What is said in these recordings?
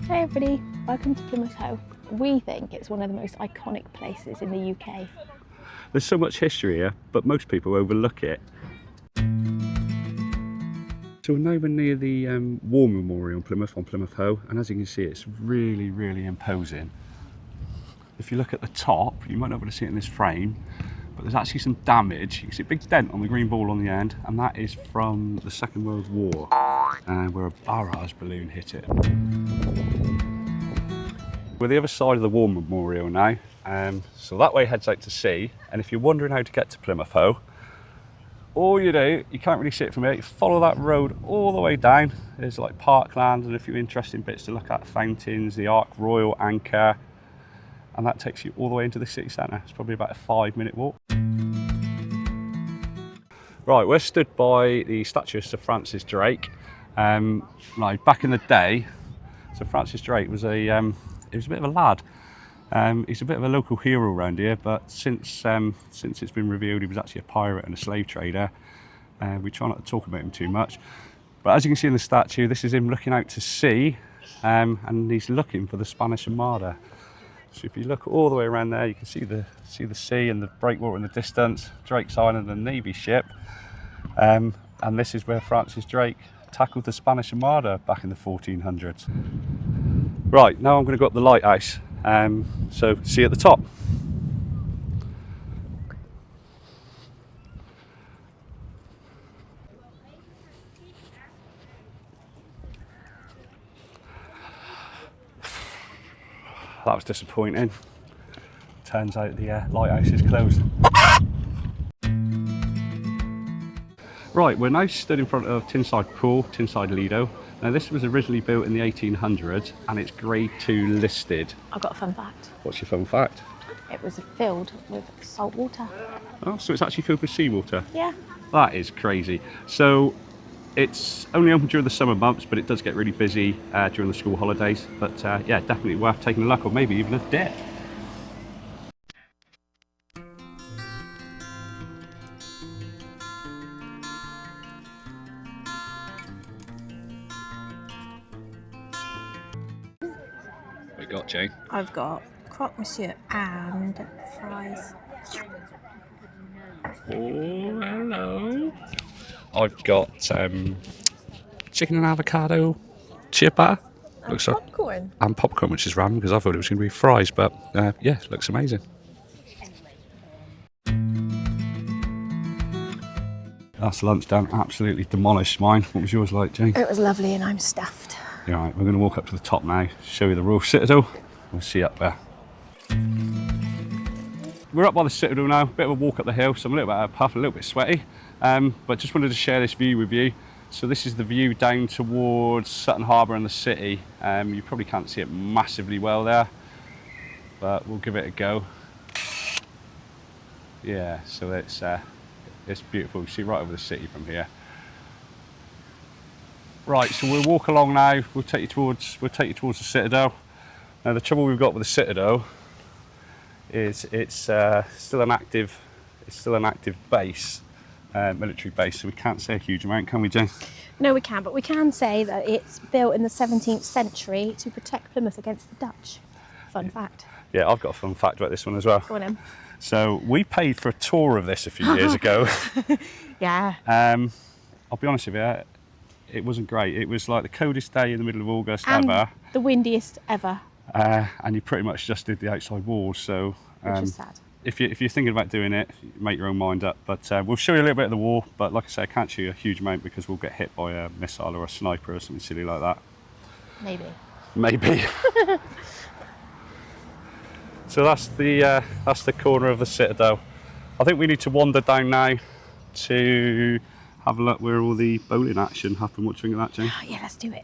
Hey everybody, welcome to Plymouth Hoe. We think it's one of the most iconic places in the UK. There's so much history here, but most people overlook it. So we're nowhere near the War Memorial in Plymouth, on Plymouth Hoe, and as you can see, it's really, really imposing. If you look at the top, you might not be able to see it in this frame, but there's actually some damage. You can see a big dent on the green ball on the end, and that is from the Second World War, where a barrage balloon hit it. We're the other side of the War Memorial now, so that way heads out to sea, and if you're wondering how to get to Plymouth Hoe, all you do, you can't really see it from here, you follow that road all the way down. There's like parkland and a few interesting bits to look at, fountains, the Ark Royal anchor, and that takes you all the way into the city centre. It's probably about a 5-minute walk. Right, we're stood by the statue of Sir Francis Drake. Back in the day, Sir Francis Drake was he was a bit of a lad. He's a bit of a local hero around here, but since it's been revealed he was actually a pirate and a slave trader, we try not to talk about him too much. But as you can see in the statue, this is him looking out to sea, and he's looking for the Spanish Armada. So if you look all the way around there, you can see the sea and the breakwater in the distance, Drake's Island, and Navy ship. And this is where Francis Drake tackled the Spanish Armada back in the 1400s. Right, now I'm going to go up the lighthouse, so see you at the top. That was disappointing. Turns out the lighthouse is closed. Right, we're now stood in front of Tinside Pool, Tinside Lido. Now this was originally built in the 1800s and it's grade 2 listed. I've got a fun fact. What's your fun fact? It was filled with salt water. Oh, so it's actually filled with seawater? Yeah. That is crazy. So it's only open during the summer months, but it does get really busy during the school holidays. But yeah, definitely worth taking a look, or maybe even a dip. What you got, Jane? I've got croque monsieur and fries. Oh, hello. I've got chicken and avocado chipper. Looks like, Popcorn. and popcorn, which is random because I thought it was going to be fries, but yeah, looks amazing. That's lunch done. Absolutely demolished mine. What was yours like, Jane? It was lovely and I'm stuffed. Yeah, right, we're going to walk up to the top now, show you the Royal Citadel. We'll see you up there. We're up by the Citadel now, bit of a walk up the hill, so I'm a little bit out of puff, a little bit sweaty, but just wanted to share this view with you. So this is the view down towards Sutton Harbour and the city. You probably can't see it massively well there, but we'll give it a go. Yeah, so it's beautiful. You see right over the city from here. Right, so we'll walk along now. We'll take you towards the Citadel. Now the trouble we've got with the Citadel is it's still an active base, military base. So we can't say a huge amount, can we, Jane? No, we can, but we can say that it's built in the 17th century to protect Plymouth against the Dutch. Fun fact. Yeah, I've got a fun fact about this one as well. Go on in. So we paid for a tour of this a few years ago. Yeah. I'll be honest with you, it wasn't great. It was like the coldest day in the middle of August ever. The windiest ever. And you pretty much just did the outside walls. So Which is sad. if you're thinking about doing it, make your own mind up. But we'll show you a little bit of the wall. But like I say, I can't show you a huge amount because we'll get hit by a missile or a sniper or something silly like that. Maybe. So that's the corner of the Citadel. I think we need to wander down now to have a look where all the bowling action happened. What do you think of that, Jane? Oh, yeah, let's do it.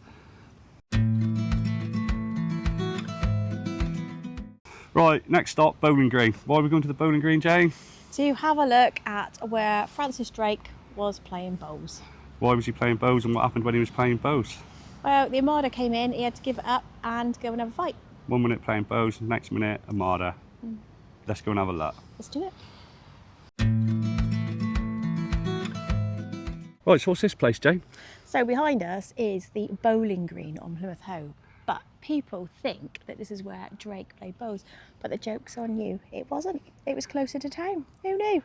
Right, next stop, Bowling Green. Why are we going to the Bowling Green, Jane? To have a look at where Francis Drake was playing bowls. Why was he playing bows and what happened when he was playing bows? Well, the Armada came in, he had to give it up and go and have a fight. 1 minute playing bows, next minute Armada. Let's go and have a look. Let's do it. Right, so what's this place, Jane? So behind us is the bowling green on Plymouth Hoe, but people think that this is where Drake played bowls, but the joke's on you, it wasn't. It was closer to town. Who knew?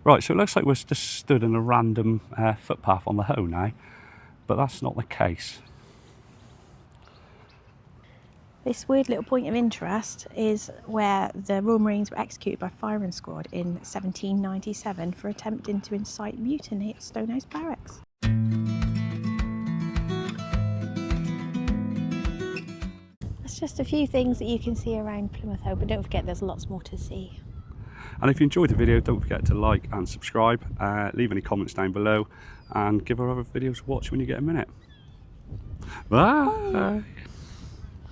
Right, so it looks like we're just stood in a random footpath on the Hoe now, but that's not the case. This weird little point of interest is where the Royal Marines were executed by firing squad in 1797 for attempting to incite mutiny at Stonehouse Barracks. That's just a few things that you can see around Plymouth Hoe, but don't forget there's lots more to see. And if you enjoyed the video, don't forget to like and subscribe, leave any comments down below, and give our other videos a watch when you get a minute. Bye!